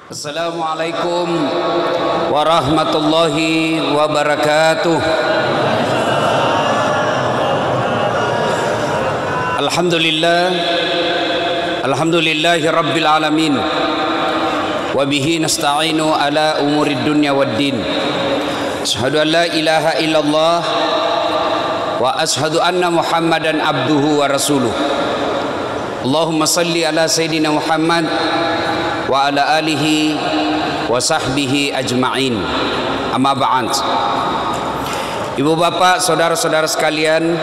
Assalamualaikum warahmatullahi wabarakatuh. Alhamdulillahi rabbil alamin. Wa bihi nasta'inu ala umurid dunya waddin. Asyhadu an la ilaha illallah wa asyhadu anna Muhammadan abduhu wa rasuluh. Allahumma salli ala sayyidina Muhammad wa ala alihi wa sahbihi ajma'in. Amma ba'd. Ibu bapak, saudara-saudara sekalian,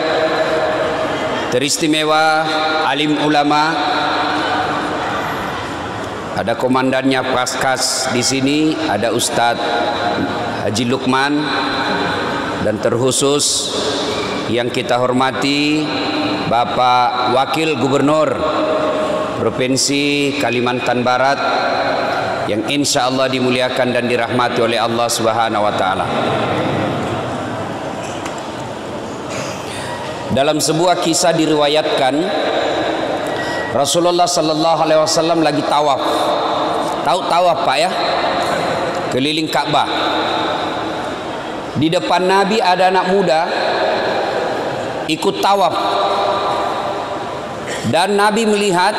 teristimewa alim ulama, ada komandannya Paskas di sini, ada Ustadz Haji Lukman, dan terkhusus yang kita hormati Bapak Wakil Gubernur Provinsi Kalimantan Barat yang insya Allah dimuliakan dan dirahmati oleh Allah Subhanahu wa Ta'ala. Dalam sebuah kisah diriwayatkan Rasulullah Sallallahu Alaihi Wasallam lagi tawaf. Tahu tawaf Pak ya? Keliling Ka'bah. Di depan Nabi ada anak muda ikut tawaf. Dan Nabi melihat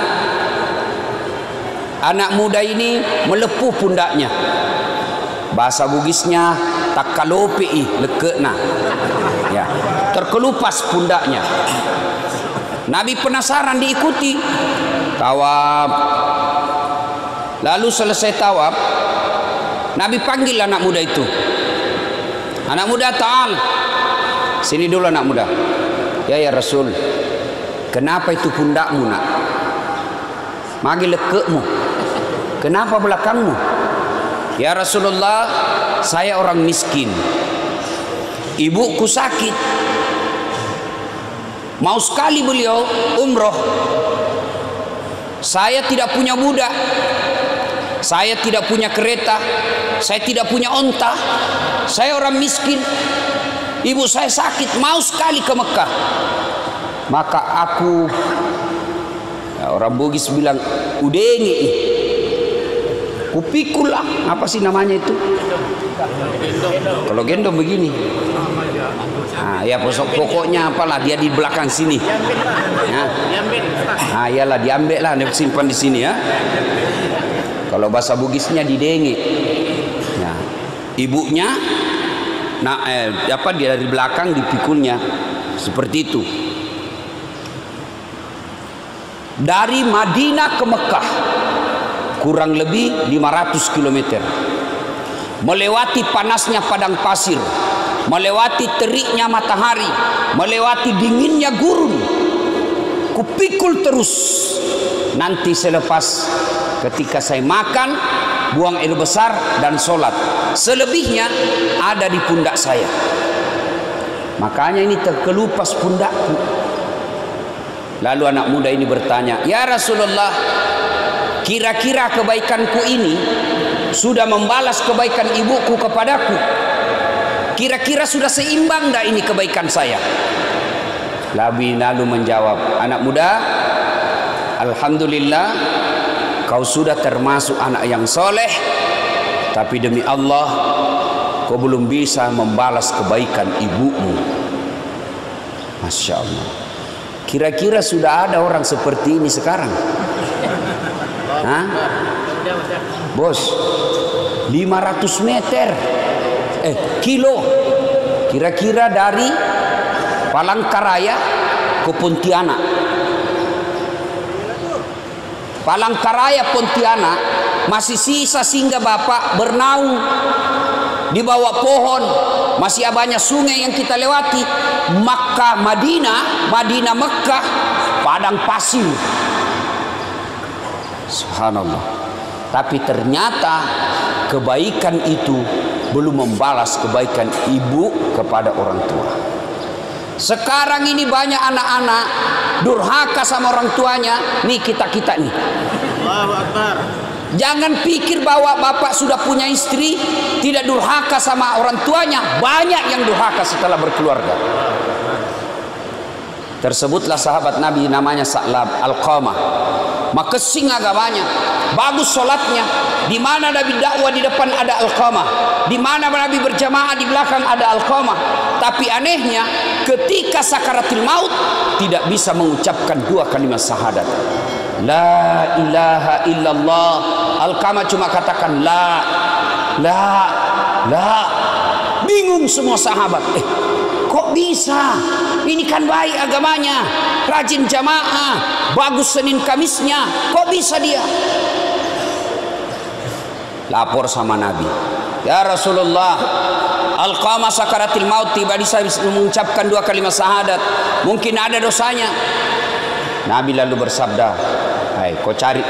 anak muda ini melepuh pundaknya. Bahasa Bugisnya takalopi lekena. Ya, terkelupas pundaknya. Nabi penasaran, diikuti tawaf. Lalu selesai tawaf, Nabi panggil anak muda itu. Anak muda, ta'al. Sini dulu anak muda. Ya Rasul, kenapa itu pundakmu nak? Magi lekekmu. Kenapa belakangmu? Ya Rasulullah, saya orang miskin. Ibuku sakit. Mau sekali beliau umroh. Saya tidak punya budak. Saya tidak punya kereta. Saya tidak punya onta. Saya orang miskin. Ibu saya sakit, mau sekali ke Mekah. Maka aku, ya, orang Bugis bilang udengi, kupikul lah. Apa sih namanya itu? Kalau gendong begini. Nah, ya pokoknya apalah, dia di belakang sini. Ya. Nah, iyalah diambil lah, simpan di sini ya. Kalau bahasa Bugisnya didengi. Ya. Ibunya, dia dari belakang dipikulnya, seperti itu. Dari Madinah ke Mekah kurang lebih 500 km. Melewati panasnya padang pasir, melewati teriknya matahari, melewati dinginnya gurun. Kupikul terus. Nanti selepas ketika saya makan, buang air besar dan sholat, selebihnya ada di pundak saya. Makanya ini terkelupas pundakku. Lalu anak muda ini bertanya, ya Rasulullah, kira-kira kebaikanku ini sudah membalas kebaikan ibuku kepadaku? Kira-kira sudah seimbang dah ini kebaikan saya? Nabi lalu menjawab, anak muda, alhamdulillah kau sudah termasuk anak yang soleh, tapi demi Allah kau belum bisa membalas kebaikan ibumu. Masya Allah. Kira-kira sudah ada orang seperti ini sekarang? Hah? Bos, 500 meter kilo kira-kira dari Palangkaraya ke Pontianak. Palangkaraya Pontianak masih sisa singgah bapak bernaung di bawah pohon, masih banyak sungai yang kita lewati. Makkah Madinah, Madinah Mekkah padang pasir. Subhanallah. Tapi ternyata kebaikan itu belum membalas kebaikan ibu kepada orang tua. Sekarang ini banyak anak-anak durhaka sama orang tuanya. Nih kita nih. Allahu Akbar. Jangan pikir bahwa bapak sudah punya istri tidak durhaka sama orang tuanya. Banyak yang durhaka setelah berkeluarga. Tersebutlah sahabat Nabi namanya Sa'lab Alqamah. Makesing agamanya, bagus sholatnya. Di mana Nabi dakwah di depan ada Alqamah, di mana Nabi berjamaah di belakang ada Alqamah. Tapi anehnya ketika sakaratul maut tidak bisa mengucapkan dua kalimat syahadat. La ilaha illallah. Alqamah cuma katakan la. Bingung semua sahabat. Kok bisa? Ini kan baik agamanya, rajin jamaah, bagus Senin Kamisnya. Kok bisa dia? Lapor sama Nabi. Ya Rasulullah, Alqamah sakaratil maut tiba bisa mengucapkan dua kalimat syahadat. Mungkin ada dosanya. Nabi lalu bersabda, "Hai, kau cari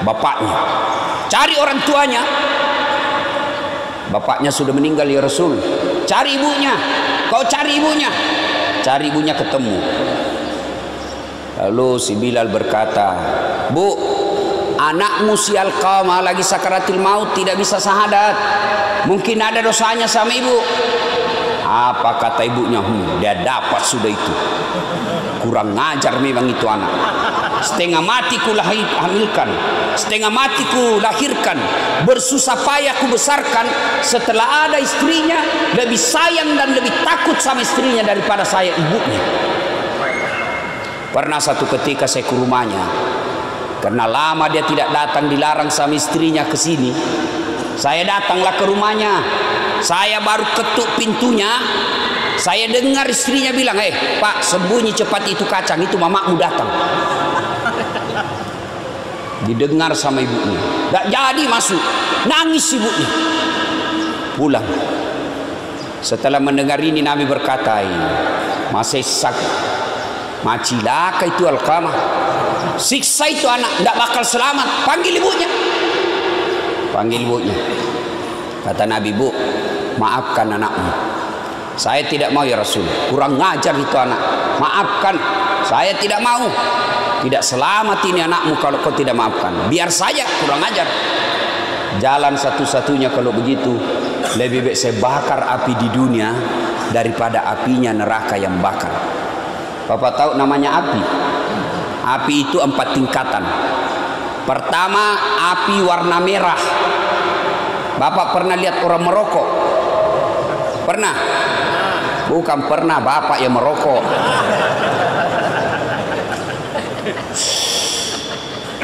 bapaknya. Cari orang tuanya." Bapaknya sudah meninggal ya Rasul. Cari ibunya. Kau cari ibunya. Cari ibunya ketemu. Lalu si Bilal berkata, "Bu, anakmu si Alqamah lagi sakaratul maut tidak bisa syahadat. Mungkin ada dosanya sama ibu." Apa kata ibunya? Dia dapat sudah itu. Kurang ngajar memang itu anak. Setengah mati ku hamilkan, setengah mati ku lahirkan, bersusah payah ku besarkan. Setelah ada istrinya, lebih sayang dan lebih takut sama istrinya daripada saya ibunya. Pernah satu ketika saya ke rumahnya, karena lama dia tidak datang, dilarang sama istrinya ke sini. Saya datanglah ke rumahnya. Saya baru ketuk pintunya. Saya dengar istrinya bilang, Pak, sembunyi cepat itu kacang, itu mamamu datang." Didengar sama ibunya, gak jadi masuk, nangis ibunya. Pulang. Setelah mendengar ini Nabi berkata, "Masih sakit, macilaka itu Alqamah, siksa itu anak, gak bakal selamat. Panggil ibunya." Panggil ibunya. Kata Nabi, "Bu, maafkan anakmu. Saya tidak mau ya Rasul, kurang ngajar itu anak. Maafkan, saya tidak mau. Tidak selamat ini anakmu kalau kau tidak maafkan. Biar saja, kurang ajar." Jalan satu-satunya kalau begitu, lebih baik saya bakar api di dunia daripada apinya neraka yang bakar. Bapak tahu namanya api? Api itu 4 tingkatan. Pertama, api warna merah. Bapak pernah lihat orang merokok? Pernah? Bukan pernah bapak yang merokok.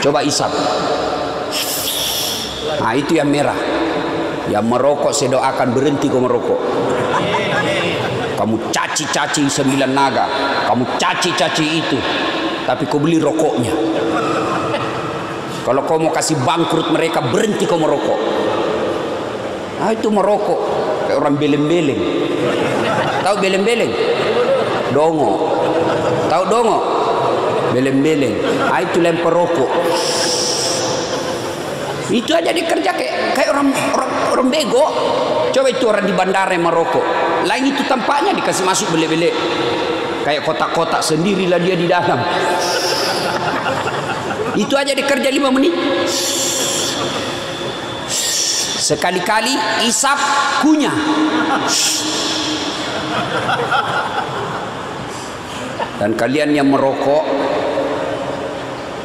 Coba isap. Nah, itu yang merah. Yang merokok saya doakan berhenti kau merokok. Kamu caci-caci 9 naga, kamu caci-caci itu, tapi kau beli rokoknya. Kalau kau mau kasih bangkrut mereka, berhenti kau merokok. Nah, itu merokok kayak orang beleng-beleng. Tahu beleng-beleng? Dongo. Tahu dongo? Beleng-beleng. Ah, itu lempar rokok. Itu aja dikerja kayak orang bego. Coba itu orang di bandara yang merokok. Lain itu tampaknya dikasih masuk bele-bele. Kayak kotak-kotak sendirilah dia di dalam. Itu aja dikerja 5 menit. Sekali-kali isap kunyah. Dan kalian yang merokok,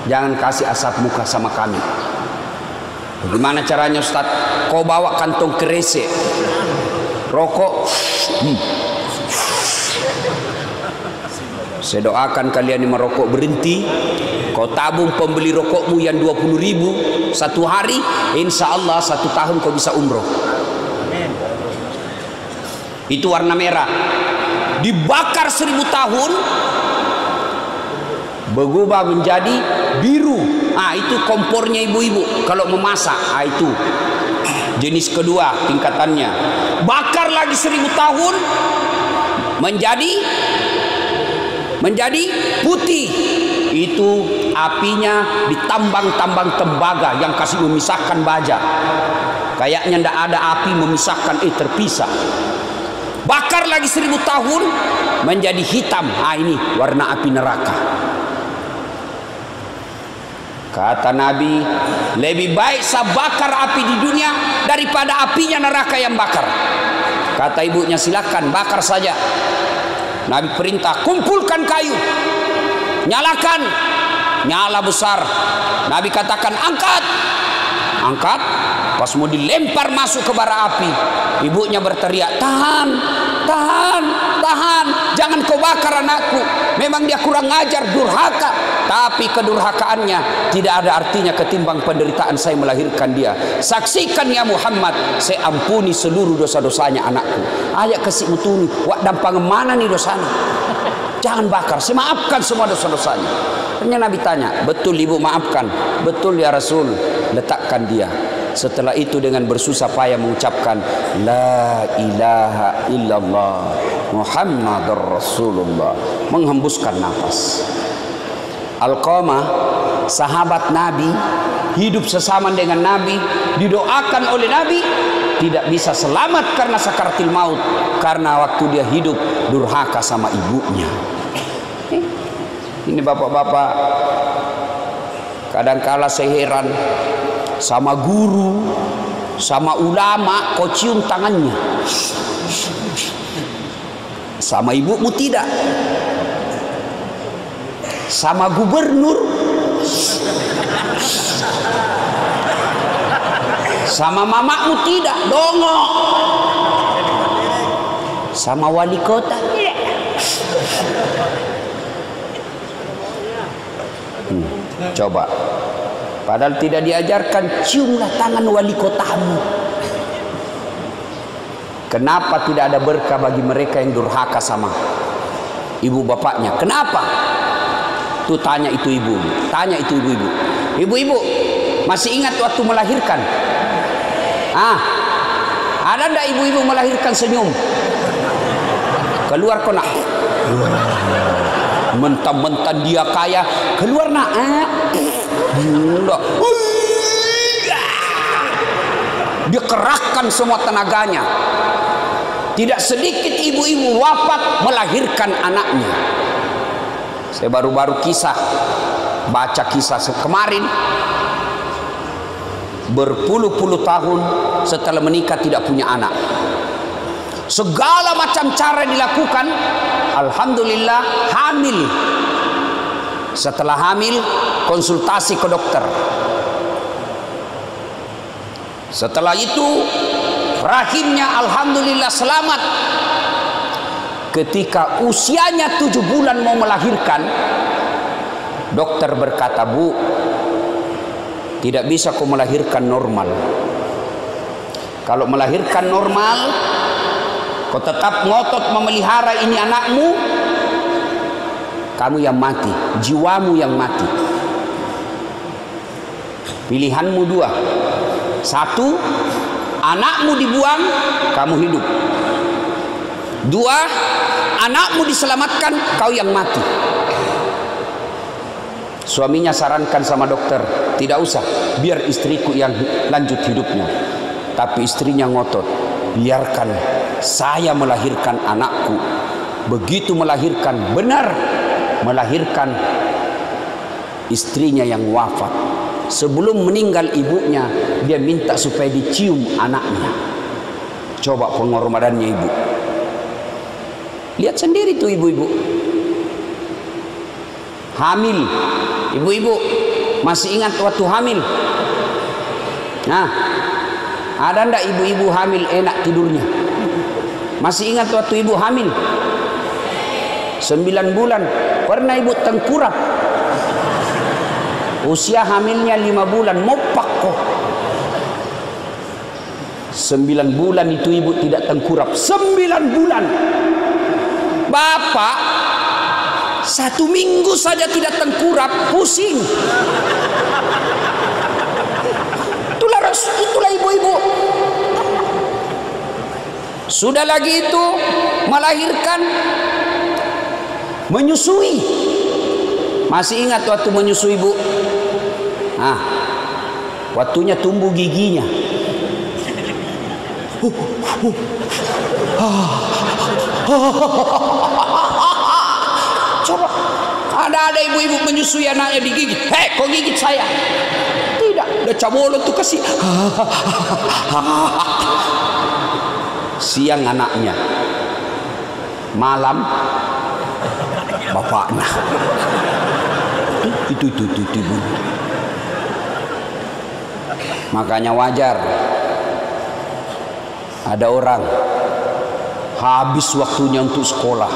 jangan kasih asap muka sama kami. Bagaimana caranya Ustaz? Kau bawa kantong kresek, rokok. Saya doakan kalian yang merokok berhenti. Kau tabung pembeli rokokmu yang 20.000 satu hari, insya Allah 1 tahun kau bisa umroh. Itu warna merah. Dibakar 1000 tahun, berubah menjadi biru. Ah, itu kompornya ibu-ibu kalau memasak. Ah, itu jenis kedua tingkatannya. Bakar lagi 1000 tahun menjadi putih. Itu apinya ditambang-tambang tembaga yang kasih memisahkan baja. Kayaknya ndak ada api memisahkan, terpisah. Bakar lagi 1000 tahun menjadi hitam. Ah, ini warna api neraka. Kata Nabi, lebih baik saya bakar api di dunia daripada apinya neraka yang bakar. Kata ibunya, silakan bakar saja. Nabi perintah, kumpulkan kayu, nyalakan, nyala besar. Nabi katakan, angkat, angkat. Pas mau dilempar masuk ke bara api, ibunya berteriak, tahan, tahan, tahan, jangan kau bakar anakku. Memang dia kurang ajar, durhaka, tapi kedurhakaannya tidak ada artinya ketimbang penderitaan saya melahirkan dia. Saksikan ya Muhammad, saya ampuni seluruh dosa-dosanya anakku. Ayat kasih mutuni, wak dampang mana nih dosanya? Jangan bakar, saya maafkan semua dosa-dosanya. Ternyata Nabi tanya, betul ibu maafkan? Betul ya Rasul. Letakkan dia. Setelah itu dengan bersusah payah mengucapkan La ilaha illallah Muhammadur Rasulullah, menghembuskan nafas. Alqamah, sahabat Nabi, hidup sesama dengan Nabi, didoakan oleh Nabi, tidak bisa selamat karena sakaratil maut, karena waktu dia hidup durhaka sama ibunya. Ini bapak-bapak, kadangkala saya heran sama guru, sama ulama, kau cium tangannya, sama ibumu tidak, sama gubernur, sama mamamu tidak, dongok, sama wali kota tidak. Coba, padahal tidak diajarkan, ciumlah tangan wali kotamu. Kenapa tidak ada berkah bagi mereka yang durhaka sama ibu bapaknya? Kenapa? Tuh tanya itu ibu, tanya itu ibu-ibu. Ibu-ibu masih ingat waktu melahirkan? Ada ndak ibu-ibu melahirkan senyum? Keluar kona. Mentang-mentang dia kaya, keluar nak. Dia kerahkan semua tenaganya. Tidak sedikit ibu-ibu wafat melahirkan anaknya. Saya baru-baru baca kisah kemarin. Berpuluh-puluh tahun setelah menikah tidak punya anak. Segala macam cara dilakukan, alhamdulillah hamil. Setelah hamil, konsultasi ke dokter. Setelah itu rahimnya alhamdulillah selamat. Ketika usianya 7 bulan mau melahirkan, dokter berkata, Bu, tidak bisa kau melahirkan normal. Kalau melahirkan normal, kau tetap ngotot memelihara ini anakmu, kamu yang mati, jiwamu yang mati. Pilihanmu dua. Satu, anakmu dibuang, kamu hidup. Dua, anakmu diselamatkan, kau yang mati. Suaminya sarankan sama dokter, tidak usah, biar istriku yang lanjut hidupnya. Tapi istrinya ngotot, biarkan saya melahirkan anakku. Begitu melahirkan, benar melahirkan, istrinya yang wafat. Sebelum meninggal ibunya, dia minta supaya dicium anaknya. Coba pengorbanannya ibu. Lihat sendiri tuh ibu-ibu hamil. Ibu-ibu masih ingat waktu hamil? Nah, ada ndak ibu-ibu hamil enak tidurnya? Masih ingat waktu ibu hamil? 9 bulan. Pernah ibu tengkurap? Usia hamilnya 5 bulan, mopak kok. 9 bulan itu ibu tidak tengkurap. 9 bulan. Bapak 1 minggu saja tidak tengkurap, pusing. Itulah ibu-ibu. Sudah lagi itu melahirkan, menyusui. Masih ingat waktu menyusui ibu? Waktunya tumbuh giginya. Coba ada ibu-ibu menyusui anaknya digigit. Hei, kok gigit saya? Tidak, udah cabolo tuh kasih. Siang anaknya, malam bapaknya. Itu. Makanya wajar ada orang habis waktunya untuk sekolah,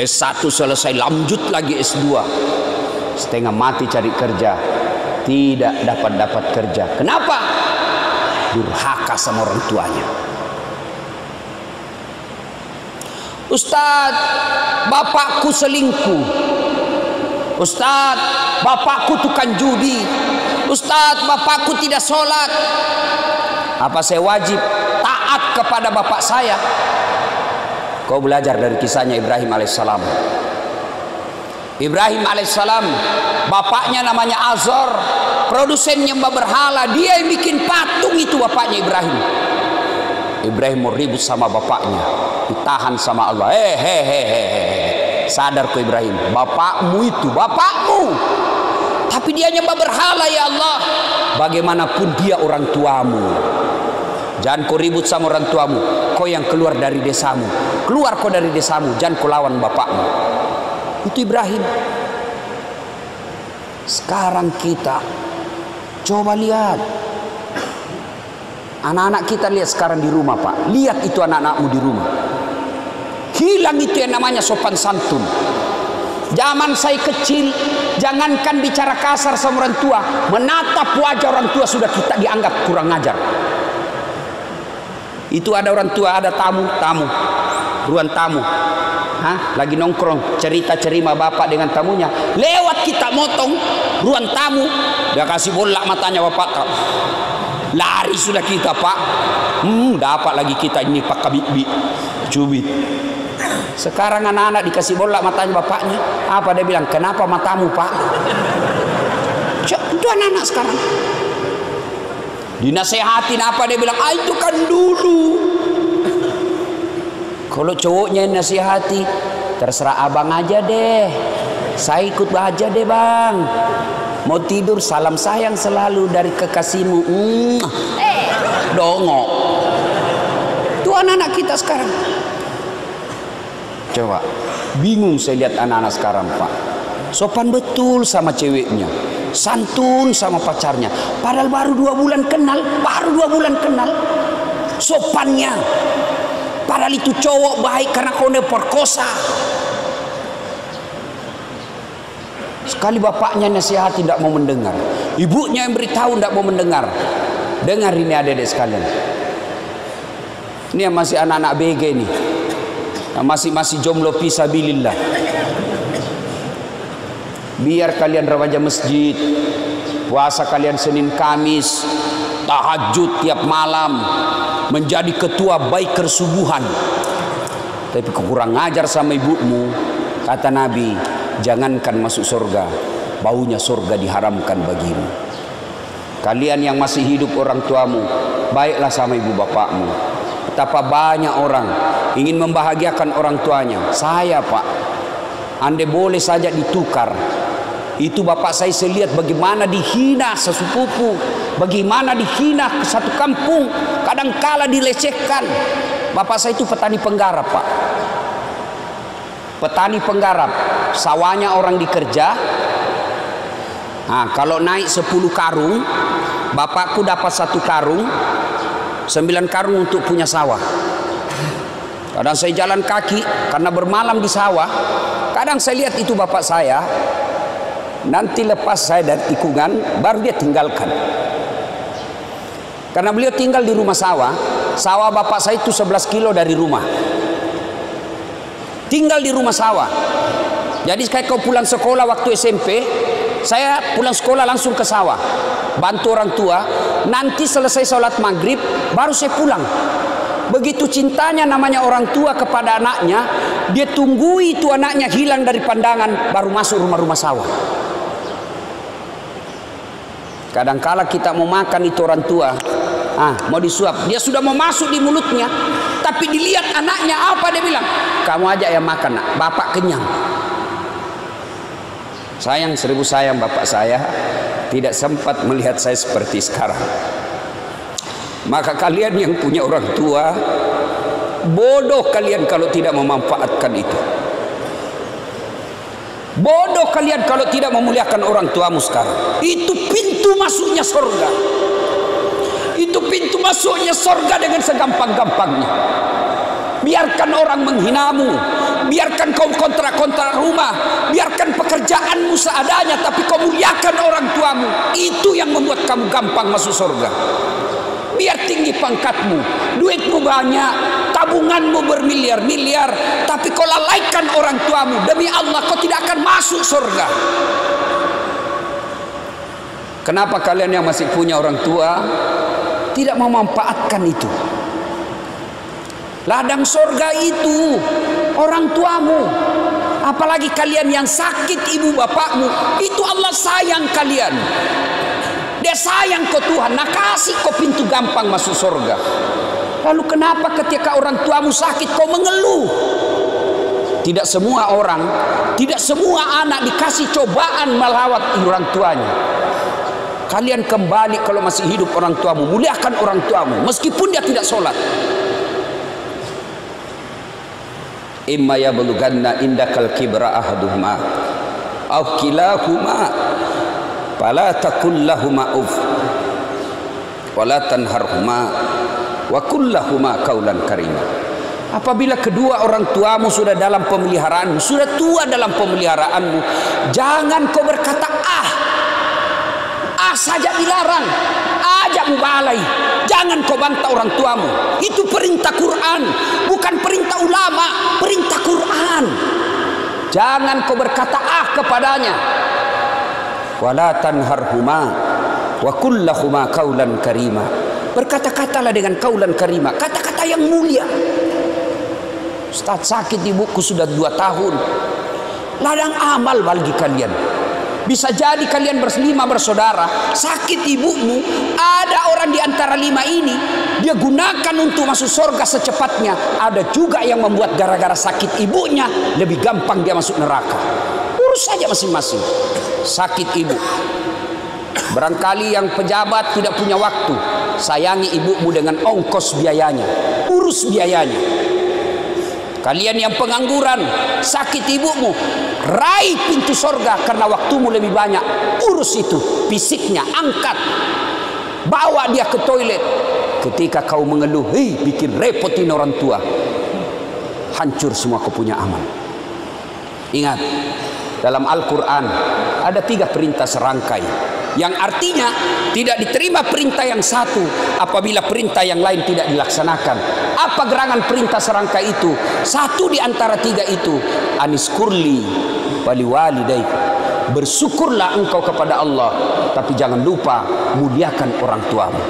S1 selesai, lanjut lagi S2, setengah mati cari kerja, tidak dapat kerja. Kenapa? Durhaka sama orang tuanya. Ustadz, bapakku selingkuh. Ustadz, bapakku tukang judi. Ustadz, bapakku tidak sholat. Apa saya wajib taat kepada bapak saya? Kau belajar dari kisahnya Ibrahim alaihissalam. Ibrahim alaihissalam, bapaknya namanya Azor, produsen nyembah berhala. Dia yang bikin patung itu, bapaknya Ibrahim. Ibrahim mau ribut sama bapaknya, ditahan sama Allah. Sadar kau Ibrahim, bapakmu itu bapakmu, tapi dia nyembah berhala ya Allah. Bagaimanapun dia orang tuamu. Jangan kau ribut sama orang tuamu. Kau yang keluar dari desamu, keluar kau dari desamu, jangan kau lawan bapakmu. Itu Ibrahim. Sekarang kita coba lihat anak-anak kita, lihat sekarang di rumah Pak. Lihat itu anak-anakmu di rumah. Hilang itu yang namanya sopan santun. Zaman saya kecil, jangankan bicara kasar sama orang tua, menatap wajah orang tua sudah kita dianggap kurang ajar. Itu ada orang tua, ada tamu, ruang tamu. Lagi nongkrong, cerita-cerima bapak dengan tamunya. Lewat kita motong ruang tamu, dia kasih bola matanya bapak. Lari sudah kita Pak. Dapat lagi kita ini Pak Kabibi cubit. Sekarang anak-anak dikasih bola matanya bapaknya. Apa dia bilang? Kenapa matamu Pak? Itu anak-anak sekarang. Dinasehatin apa dia bilang? Itu kan dulu. Kalau cowoknya nasihati, terserah abang aja deh. Saya ikut aja deh bang. Mau tidur salam sayang selalu dari kekasihmu. Dongok. Itu anak-anak kita sekarang. Coba, bingung saya lihat anak-anak sekarang Pak. Sopan betul sama ceweknya, santun sama pacarnya. Padahal baru 2 bulan kenal, sopannya. Padahal itu cowok baik karena kau perkosa. Sekali bapaknya nasihat tidak mau mendengar, ibunya yang beritahu tidak mau mendengar. Dengar ini adik-adik sekalian. Ini yang masih anak-anak BG nih, yang masih jomblo fisabilillah. Biar kalian remaja masjid, puasa kalian Senin Kamis, tahajud tiap malam, menjadi ketua baik kesubuhan. Tapi kurang ajar sama ibumu. Kata Nabi, jangankan masuk surga, baunya surga diharamkan bagimu. Kalian yang masih hidup orang tuamu, baiklah sama ibu bapakmu. Betapa banyak orang ingin membahagiakan orang tuanya. Saya Pak, andai boleh saja ditukar, itu bapak saya lihat bagaimana dihina sesepupu, bagaimana dihina ke satu kampung, kadangkala dilecehkan. Bapak saya itu petani penggarap Pak, petani penggarap, sawahnya orang dikerja. Kalau naik 10 karung, bapakku dapat 1 karung, 9 karung untuk punya sawah. Kadang saya jalan kaki karena bermalam di sawah. Kadang saya lihat itu bapak saya, nanti lepas saya dari tikungan baru dia tinggalkan. Karena beliau tinggal di rumah sawah. Sawah bapak saya itu 11 kilo dari rumah. Tinggal di rumah sawah. Jadi kayak kau pulang sekolah waktu SMP, saya pulang sekolah langsung ke sawah, bantu orang tua. Nanti selesai sholat maghrib baru saya pulang. Begitu cintanya namanya orang tua kepada anaknya, dia tunggu itu anaknya hilang dari pandangan baru masuk rumah-rumah sawah. Kadangkala kita mau makan itu orang tua, mau disuap, dia sudah mau masuk di mulutnya, tapi dilihat anaknya apa dia bilang, kamu aja yang makan nak, bapak kenyang. Sayang, 1000 sayang bapak saya tidak sempat melihat saya seperti sekarang. Maka kalian yang punya orang tua, bodoh kalian kalau tidak memanfaatkan itu. Bodoh kalian kalau tidak memuliakan orang tuamu sekarang. Itu pintu masuknya surga. Itu pintu masuknya surga dengan segampang-gampangnya. Biarkan orang menghinamu, biarkan kau kontrak-kontrak rumah, biarkan pekerjaanmu seadanya, tapi kau muliakan orang tuamu. Itu yang membuat kamu gampang masuk surga. Biar tinggi pangkatmu, duitmu banyak, tabunganmu bermiliar-miliar, tapi kau lalaikan orang tuamu, demi Allah kau tidak akan masuk surga. Kenapa kalian yang masih punya orang tua tidak memanfaatkan itu? Ladang surga itu orang tuamu. Apalagi kalian yang sakit ibu bapakmu, itu Allah sayang kalian. Dia sayang kau Tuhan, nah kasih kau pintu gampang masuk surga. Lalu kenapa ketika orang tuamu sakit kau mengeluh? Tidak semua orang, tidak semua anak dikasih cobaan melawat orang tuanya. Kalian kembali kalau masih hidup orang tuamu, muliakan orang tuamu meskipun dia tidak sholat. Imma yablughanna indakal kibra ahaduhuma aw kilahuma fala taqul lahumā uff wa la tanharhumā wa qul lahumā qawlan karīmā. Apabila kedua orang tuamu sudah dalam pemeliharaanmu, sudah tua dalam pemeliharaanmu, jangan kau berkata saja dilarang, ajak mubalai. Jangan kau bantah orang tuamu. Itu perintah Quran, bukan perintah ulama, perintah Quran. Jangan kau berkata kepadanya. Wala tanharhuma wa qul lahumā qawlan karīmā. Berkata-katalah dengan qawlan karīmā, kata-kata yang mulia. Ustaz, sakit ibuku sudah 2 tahun. Ladang amal bagi kalian. Bisa jadi kalian 5 bersaudara, sakit ibumu, ada orang di antara 5 ini dia gunakan untuk masuk surga secepatnya. Ada juga yang membuat gara-gara sakit ibunya lebih gampang dia masuk neraka. Urus saja masing-masing. Sakit ibu, barangkali yang pejabat tidak punya waktu, sayangi ibumu dengan ongkos biayanya, urus biayanya. Kalian yang pengangguran, sakit ibumu, raih pintu surga karena waktumu lebih banyak. Urus itu, fisiknya, angkat, bawa dia ke toilet. Ketika kau mengeluh, bikin repotin orang tua, hancur semua kau punya amal. Ingat, dalam Al-Quran ada 3 perintah serangkai, yang artinya tidak diterima perintah yang satu apabila perintah yang lain tidak dilaksanakan. Apa gerangan perintah serangkai itu? Satu di antara 3 itu, aniskurli wali walidaik. Bersyukurlah engkau kepada Allah, tapi jangan lupa muliakan orang tuamu.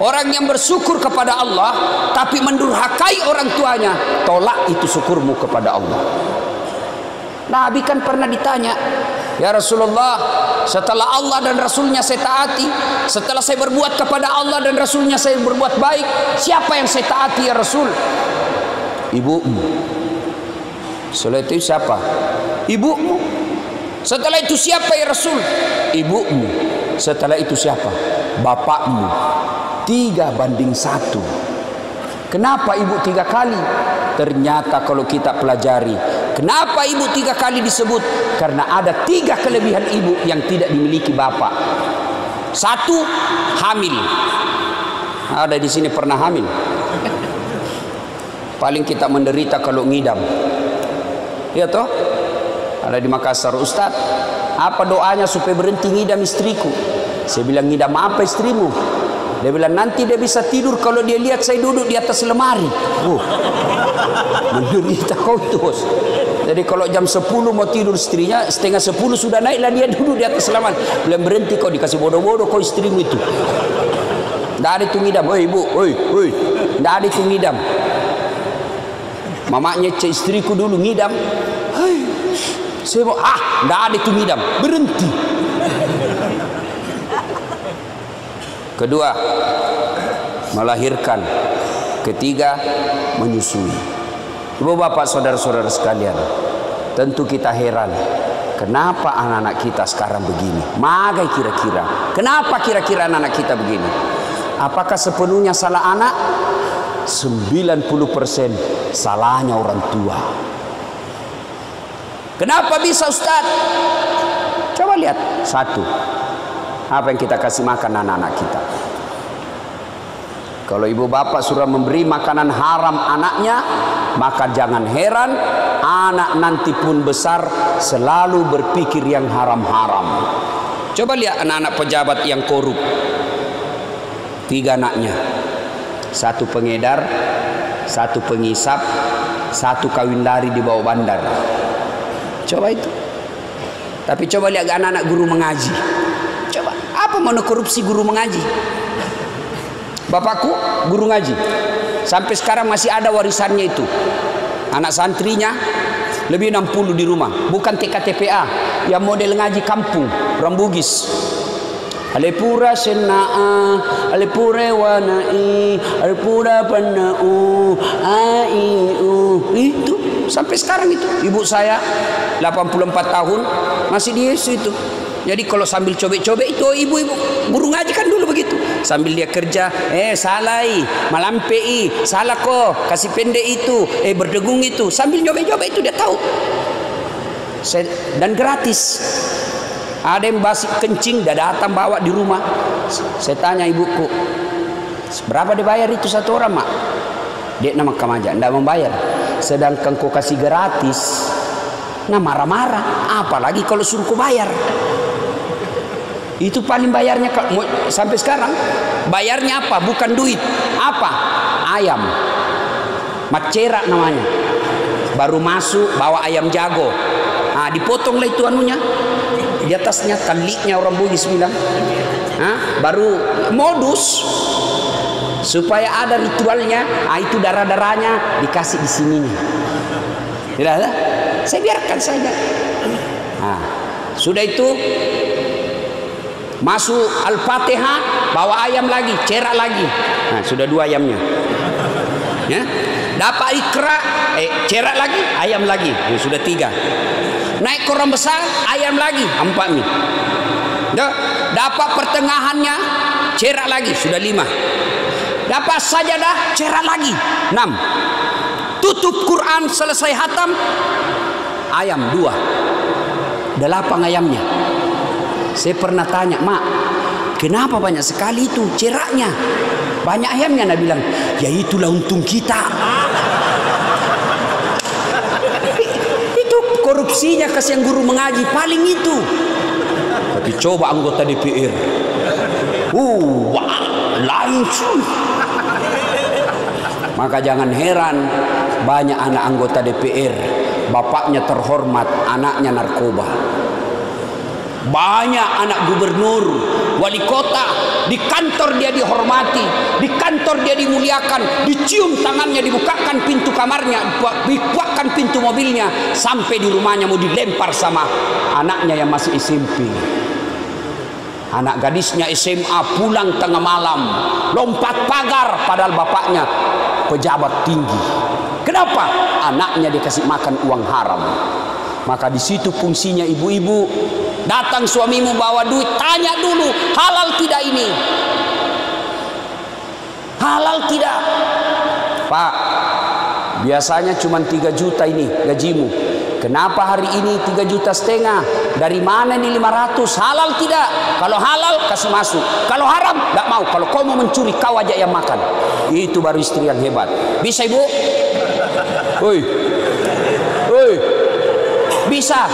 Orang yang bersyukur kepada Allah tapi mendurhakai orang tuanya, tolak itu syukurmu kepada Allah. Nabi kan pernah ditanya, ya Rasulullah, setelah Allah dan Rasulnya saya taati, setelah saya berbuat kepada Allah dan Rasulnya saya berbuat baik, siapa yang saya taati ya Rasul? Ibumu. Setelah itu siapa? Ibumu. Setelah itu siapa ya Rasul? Ibumu. Setelah itu siapa? Bapakmu. 3:1. Kenapa ibu 3 kali? Ternyata kalau kita pelajari, kenapa ibu 3 kali disebut? Karena ada 3 kelebihan ibu yang tidak dimiliki bapak. 1, hamil. Ada di sini pernah hamil? Paling kita menderita kalau ngidam. Iya toh? Ada di Makassar, Ustaz, apa doanya supaya berhenti ngidam istriku? Saya bilang, ngidam apa istrimu? Dia bilang, nanti dia bisa tidur kalau dia lihat saya duduk di atas lemari. Menderita kau terus. Jadi kalau jam 10 mau tidur istrinya, setengah 10 sudah naiklah dia duduk di atas lemari. Bilang, berhenti kau, dikasih bodoh-bodoh kau istrimu itu. Tidak ada itu ngidam. Oi ibu, oi. Tidak ada itu ngidam. Mamanya istriku dulu ngidam. Saya mau, tidak ada itu ngidam. Berhenti. Kedua, melahirkan. Ketiga, menyusui. Ibu bapak saudara-saudara sekalian, tentu kita heran, kenapa anak-anak kita sekarang begini? Magai kira-kira. Kenapa kira-kira anak-anak kita begini? Apakah sepenuhnya salah anak? 90% salahnya orang tua. Kenapa bisa Ustaz? Coba lihat. Satu, apa yang kita kasih makan anak-anak kita. Kalau ibu bapak sudah memberi makanan haram anaknya, maka jangan heran anak nanti pun besar selalu berpikir yang haram-haram. Coba lihat anak-anak pejabat yang korup. 3 anaknya, 1 pengedar, 1 pengisap, 1 kawin lari di bawah bandar. Coba itu. Tapi coba lihat anak-anak guru mengaji. Coba, apa mau korupsi guru mengaji? Bapakku guru ngaji, sampai sekarang masih ada warisannya itu. Anak santrinya lebih 60 di rumah, bukan TKTPA, yang model ngaji kampung, orang Bugis. Alepura senaa, alepura wanai, alepura panau, aiu. Itu sampai sekarang itu. Ibu saya 84 tahun masih di Yesus itu. Jadi kalau sambil cobek-cobek itu ibu-ibu guru ngaji kan dulu begitu. Sambil dia kerja, salai, malampei, salah kok, kasih pendek itu, berdegung itu. Sambil cobek-cobek itu dia tahu. Dan gratis. Ada yang basi kencing, dia datang bawa di rumah. Saya tanya ibuku, berapa dibayar itu 1 orang, Mak? Dia nama kamaja, tidak membayar. Sedangkan kau kasih gratis, nah marah-marah. Apalagi kalau suruh kau bayar. Itu paling bayarnya sampai sekarang. Bayarnya apa? Bukan duit. Apa? Ayam. Macera namanya. Baru masuk bawa ayam jago. Nah, dipotonglah itu anunya. Di atasnya kaliknya orang Bugis bilang. Baru modus supaya ada ritualnya. Itu darah-darahnya dikasih di sininya. Tidak ada? Saya biarkan saja. Nah, sudah itu masuk Al-Fatihah, bawa ayam lagi, cerak lagi. Nah, sudah 2 ayamnya. Ya. Dapat Iqra, cerak lagi, ayam lagi. Ya, sudah 3. Naik koran besar, ayam lagi, 4 nih. Dapat pertengahannya, cerak lagi, sudah 5. Dapat sajadah, cerak lagi, 6. Tutup Quran selesai hatam, ayam 2. 8 ayamnya. Saya pernah tanya, Mak, kenapa banyak sekali itu ceraknya? Banyak ayamnya. Dia bilang, ya itulah untung kita. Itu korupsinya kasihan guru mengaji, paling itu. Tapi coba anggota DPR. Langsung. Maka jangan heran banyak anak anggota DPR, bapaknya terhormat, anaknya narkoba. Banyak anak gubernur, wali kota, di kantor dia dihormati, di kantor dia dimuliakan, dicium tangannya, dibukakan pintu kamarnya, dibukakan pintu mobilnya, sampai di rumahnya mau dilempar sama anaknya yang masih SMP. Anak gadisnya SMA pulang tengah malam, lompat pagar, padahal bapaknya pejabat tinggi. Kenapa? Anaknya dikasih makan uang haram. Maka di situ fungsinya ibu-ibu. Datang suamimu bawa duit, tanya dulu, halal tidak ini? Halal tidak? Pak, biasanya cuma 3 juta ini gajimu. Kenapa hari ini 3,5 juta? Dari mana ini 500? Halal tidak? Kalau halal kasih masuk. Kalau haram tidak mau. Kalau kau mau mencuri, kau aja yang makan. Itu baru istri yang hebat. Bisa ibu? Bisa.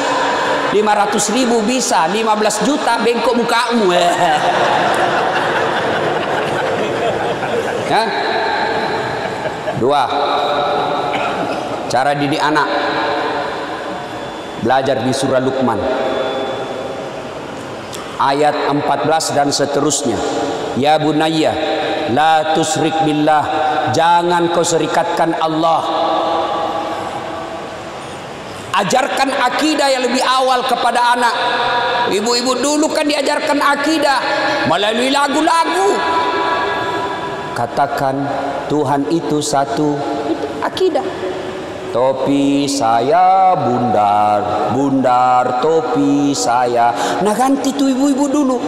500.000 bisa, 15 juta bengkok mukamu. Ya? 2. Cara didik anak. Belajar di surah Luqman. Ayat 14 dan seterusnya. Ya bunayya, la tusrik billah. Jangan kau serikatkan Allah. Ajarkan akidah yang lebih awal kepada anak. Ibu-ibu dulu kan diajarkan akidah melalui lagu-lagu. Katakan Tuhan itu satu, itu akidah. Topi saya bundar, bundar topi saya. Nah ganti tuh ibu-ibu dulu.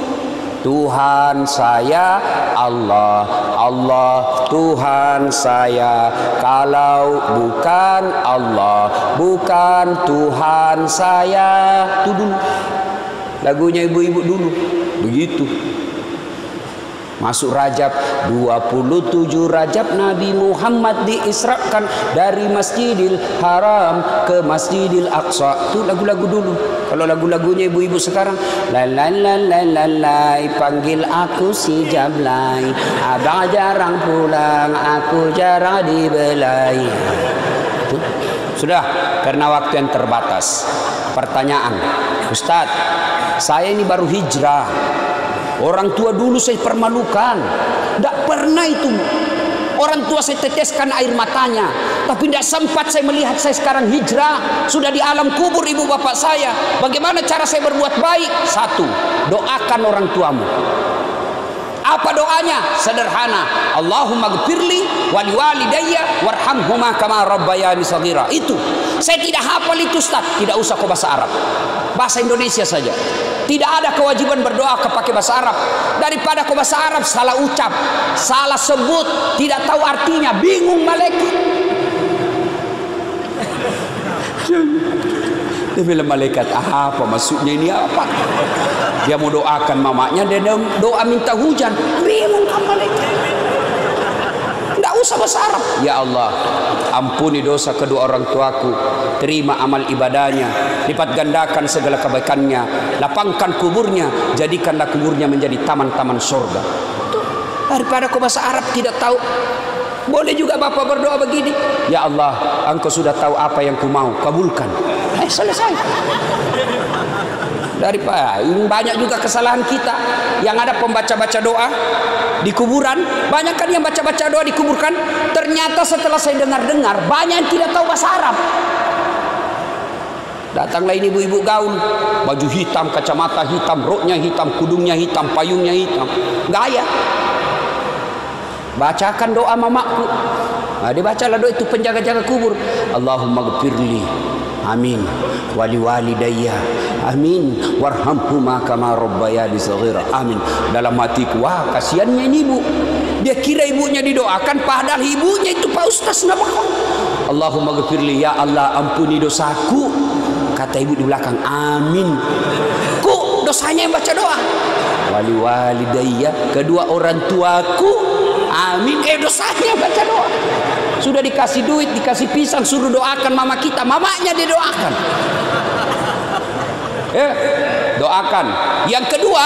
Tuhan saya Allah, Allah Tuhan saya. Kalau bukan Allah, bukan Tuhan saya. Itu dulu lagunya ibu-ibu dulu begitu. Masuk Rajab, 27 Rajab Nabi Muhammad diisrakan dari Masjidil Haram ke Masjidil Aqsa. Itu lagu-lagu dulu. Kalau lagu-lagunya ibu-ibu sekarang, la la la la la la, panggil aku si Jablay, abang jarang pulang, aku jarang dibelai. Itu. Sudah, karena waktu yang terbatas. Pertanyaan, Ustadz, saya ini baru hijrah. Orang tua dulu saya permalukan. Tidak pernah itu. Orang tua saya teteskan air matanya. Tapi tidak sempat saya melihat saya sekarang hijrah. Sudah di alam kubur ibu bapak saya. Bagaimana cara saya berbuat baik? Satu, doakan orang tuamu. Apa doanya? Sederhana. Allahumma gfirli wali walidayya warhamhuma kama rabbayani shaghira. Itu. Saya tidak hafal itu Ustaz. Tidak usah kau bahasa Arab. Bahasa Indonesia saja. Tidak ada kewajiban berdoa pakai bahasa Arab. Daripada kau bahasa Arab salah ucap, salah sebut, tidak tahu artinya, bingung malaikat. Dia bilang malaikat, apa maksudnya ini apa? Dia mau doakan mamanya, dia doa minta hujan. Bingung kan malaikat. Tidak usah bahasa Arab. Ya Allah, ampuni dosa kedua orang tuaku, terima amal ibadahnya, lipat gandakan segala kebaikannya, lapangkan kuburnya, jadikanlah kuburnya menjadi taman-taman surga. Daripada kau bahasa Arab tidak tahu. Boleh juga bapak berdoa begini, ya Allah, engkau sudah tahu apa yang ku mau, kabulkan. Selesai. Daripada banyak juga kesalahan kita yang ada pembaca-baca doa di kuburan. Banyak kan yang baca-baca doa di kuburan. Ternyata setelah saya dengar-dengar, banyak yang tidak tahu bahasa Arab. Datanglah ini ibu-ibu gaul, baju hitam, kacamata hitam, roknya hitam, kudungnya hitam, payungnya hitam, gaya. Bacakan doa mamaku. Nah, dibacalah doa itu penjaga-jaga kubur. Allahumma gfirli, amin, wali walidayya, amin, warhamhuma kama rabbayani shaghira, amin. Dalam hatiku, wah kasihannya ini ibu. Dia kira ibunya didoakan, padahal ibunya itu Pak Ustaz nama. Allahumma gfirli, ya Allah ampuni dosaku. Kata ibu di belakang, amin. Ku dosanya yang baca doa. Wali walidayya, kedua orang tuaku, amin. Dosanya yang baca doa. Sudah dikasih duit, dikasih pisang, suruh doakan mama kita, mamanya dia doakan. Doakan. Yang kedua,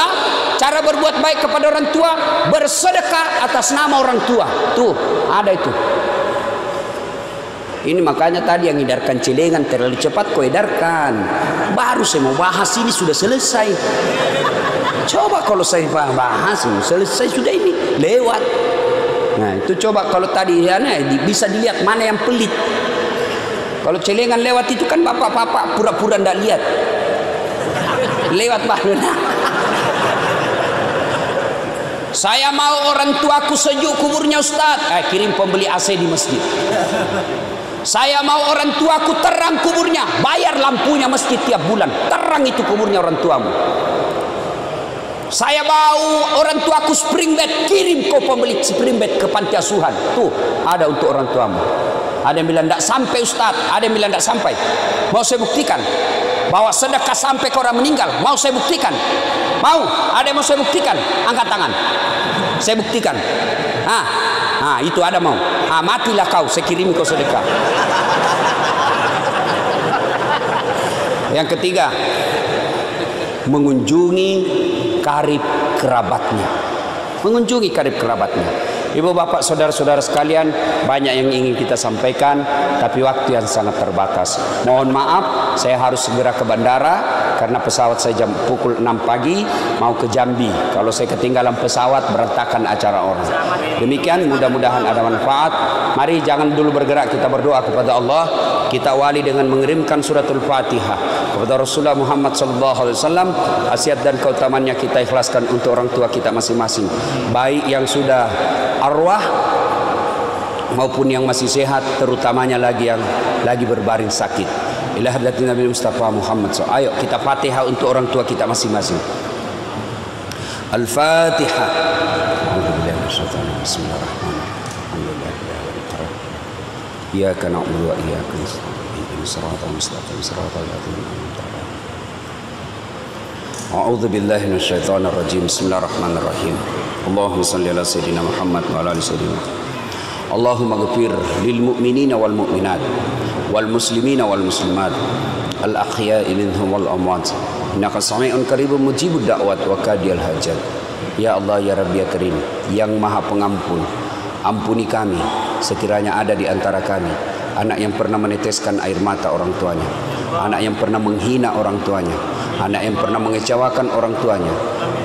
cara berbuat baik kepada orang tua, bersedekah atas nama orang tua. Tuh, ada itu. Ini makanya tadi yang edarkan celengan terlalu cepat kau edarkan. Baru saya mau bahas ini sudah selesai. Coba kalau saya bahas selesai sudah ini lewat. Nah itu coba kalau tadi ya, bisa dilihat mana yang pelit. Kalau celengan lewat itu kan bapak-bapak pura-pura ndak lihat. Lewat baru. Saya mau orang tuaku sejuk kuburnya Ustaz. Kirim pembeli AC di masjid. Saya mau orang tuaku terang kuburnya, bayar lampunya masjid tiap bulan, terang itu kuburnya orang tuamu. Saya mau orang tuaku spring bed, kirim kau pembeli spring bed ke panti asuhan. Tuh ada untuk orang tuamu. Ada yang bilang tidak sampai Ustaz, ada yang bilang tidak sampai. Mau saya buktikan bahwa sedekah sampai ke orang meninggal. Mau saya buktikan? Mau? Ada yang mau saya buktikan? Angkat tangan. Saya buktikan. Itu ada mau. Matilah kau, saya kirim kau sedekah. Yang ketiga, mengunjungi karib kerabatnya. Mengunjungi karib kerabatnya. Ibu bapak saudara-saudara sekalian, banyak yang ingin kita sampaikan, tapi waktu yang sangat terbatas. Mohon maaf, saya harus segera ke bandara karena pesawat saya jam pukul 6 pagi mau ke Jambi. Kalau saya ketinggalan pesawat, berantakan acara orang. Demikian, mudah-mudahan ada manfaat. Mari jangan dulu bergerak, kita berdoa kepada Allah. Kita awali dengan mengirimkan suratul Fatihah kepada Rasulullah Muhammad SAW. Khasiat dan keutamannya kita ikhlaskan untuk orang tua kita masing-masing, baik yang sudah arwah maupun yang masih sehat, terutamanya lagi yang lagi berbaring sakit. Ila hadratin Nabi Mustafa Muhammad SAW. Ayo kita Fatihah untuk orang tua kita masing-masing. Al-Fatihah. A'udzubillahi minasyaitonir rajim. Bismillahirrahmanirrahim. Iyyaka na'budu wa iyyaka nasta'in. Ihdinas siratal mustaqim, siratal ladzina an'amta 'alaihim. A'udzubillahi minasyaitonir rajim. Bismillahirrahmanirrahim. Allahumma shalli ala sayyidina Muhammad wa ala ali sayyidina. Allahumma ighfir lil mu'minina wal mu'minat wal muslimina wal muslimat al ahya'i minhum wal amwat innaka sami'un qaribun mujibud da'wat wa qadiyal hajat. Ya Allah, ya Rabbi, ya Karim, yang Maha Pengampun, ampuni kami sekiranya ada di antara kami anak yang pernah meneteskan air mata orang tuanya, anak yang pernah menghina orang tuanya, anak yang pernah mengecewakan orang tuanya.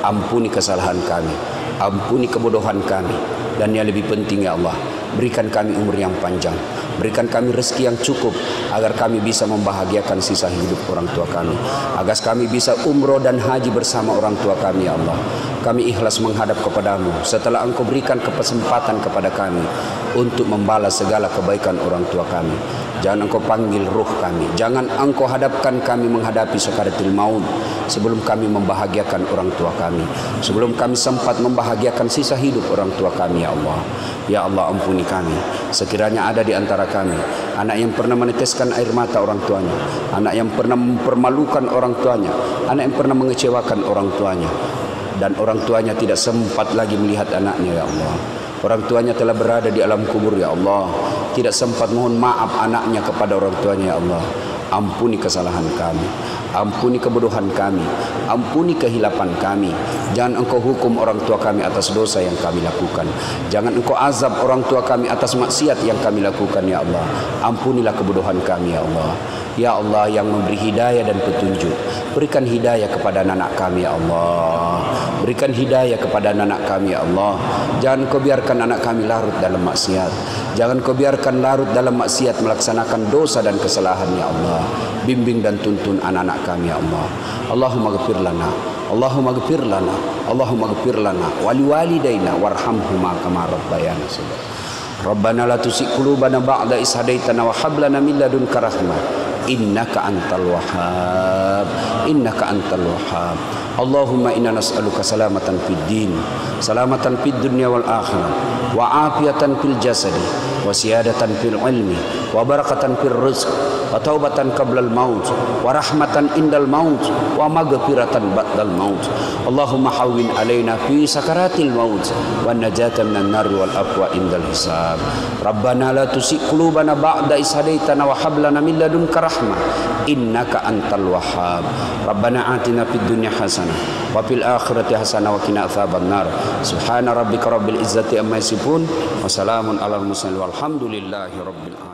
Ampuni kesalahan kami, ampuni kebodohan kami, dan yang lebih penting ya Allah, berikan kami umur yang panjang, berikan kami rezeki yang cukup agar kami bisa membahagiakan sisa hidup orang tua kami, agar kami bisa umroh dan haji bersama orang tua kami ya Allah. Kami ikhlas menghadap kepadamu setelah Engkau berikan kesempatan kepada kami untuk membalas segala kebaikan orang tua kami. Jangan Engkau panggil ruh kami, jangan Engkau hadapkan kami menghadapi sakaratul maut sebelum kami membahagiakan orang tua kami, sebelum kami sempat membahagiakan sisa hidup orang tua kami ya Allah. Ya Allah, ampuni kami sekiranya ada di antara kami anak yang pernah meneteskan air mata orang tuanya, anak yang pernah mempermalukan orang tuanya, anak yang pernah mengecewakan orang tuanya, dan orang tuanya tidak sempat lagi melihat anaknya ya Allah. Orang tuanya telah berada di alam kubur ya Allah, tidak sempat mohon maaf anaknya kepada orang tuanya ya Allah. Ampuni kesalahan kami, ampuni kebodohan kami, ampuni kehilapan kami. Jangan Engkau hukum orang tua kami atas dosa yang kami lakukan, jangan Engkau azab orang tua kami atas maksiat yang kami lakukan ya Allah. Ampunilah kebodohan kami ya Allah. Ya Allah yang memberi hidayah dan petunjuk, berikan hidayah kepada anak kami ya Allah, berikan hidayah kepada anak kami ya Allah. Jangan Kau biarkan anak kami larut dalam maksiat, jangan Kau biarkan larut dalam maksiat melaksanakan dosa dan kesalahan ya Allah. Bimbing dan tuntun anak-anak kami ya Allah. Allahumma ghfir lana, Allahumma ghfir lana, Allahumma ghfir lana wali walidaina warhamhuma kama rabbayana shaghira. Rabbana la tuzigh qulubana ba'da idh hadaitana wa hab lana min ladunka rahmah innaka antal wahhab, innaka antal wahhab. Allahumma inna nas'aluka salamatan fid din, salamatan fid dunya wal akhirah, wa afiatan fil jasadi, wa siyadatan fil ilmi, wa barakatan fil rizq, wa taubatan qablal maut, wa rahmatan indal maut, wa maghfiratan ba'dal maut. Allahumma hawwin alaina fi sakaratil maut, wa najatan minan nar wal afwa indal hisab. Rabbana la tuzigh qulubana ba'da idh hadaitana wa hab lana min ladunka rahmah innaka antal wahhab. Rabbana atina fid dunya hasanah wa fil akhirati hasanah wa qina adzabannar. Subhana rabbika rabbil izzati amma yasifun wa salamun alal mursalin walhamdulillahi rabbil alamin.